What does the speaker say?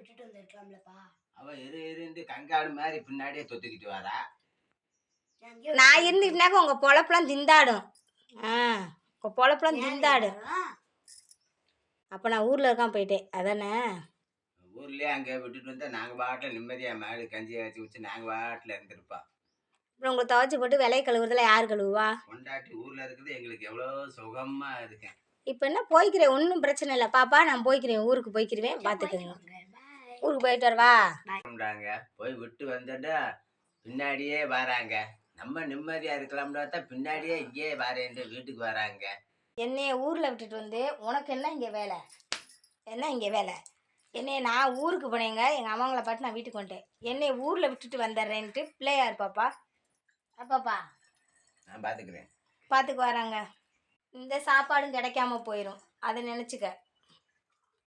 விட்டுட்டு வந்திருக்கலாம்லப்பா. அவ இருந்து கங்காடு மாதிரி பின்னாடியே தொத்திக்கிட்டு வரா. நான் இருந்துக்கிட்டாக்க உங்க பொழப்பெல்லாம் திண்டாடும். உங்க பொழப்பெல்லாம் திண்டாடும். அப்போ நான் ஊரில் இருக்கான் போயிட்டேன் அதானே. ஊர்லயே அங்கே விட்டுட்டு வந்தா நாங்கள் பாட்டில் நிம்மதியாக மாடு கஞ்சி காய்ச்சி வச்சு நாங்கள் பாட்டில் இருந்திருப்போம். அப்புறம் உங்களை துவைச்சி போட்டு விலையை கழுவுறதுல யார் கழுவுவா? கொண்டாட்டி ஊரில் இருக்குது எங்களுக்கு எவ்வளோ சுகமாக இருக்கேன். இப்போ என்ன போய்க்கிறேன், ஒன்றும் பிரச்சனை இல்லை பாப்பா. நான் போய்க்கிறேன், ஊருக்கு போய்க்கிறேன், பார்த்துக்கோங்க. ஊருக்கு போயிட்டு வரவா? போய் விட்டு வந்துட்டா பின்னாடியே வராங்க. நம்ம நிம்மதியாக இருக்கலாம்னு பார்த்தா பின்னாடியே இங்கேயே வரேன்ட்டு வீட்டுக்கு வராங்க. என்னைய ஊரில் விட்டுட்டு வந்து உனக்கு என்ன இங்கே வேலை? என்ன இங்கே வேலை? என்னைய நான் ஊருக்கு போனேங்க, எங்கள் அம்மாங்களை பார்த்து நான் வீட்டுக்கு வந்துட்டேன். என்னைய ஊரில் விட்டுட்டு வந்துடுறேன்ட்டு பிள்ளையார் பாப்பா. அப்பாப்பா நான் பார்த்துக்கிறேன். பார்த்துக்கு வராங்க. இந்த சாப்பாடும் கிடைக்காம போயிடும், அதை நினச்சிக்க.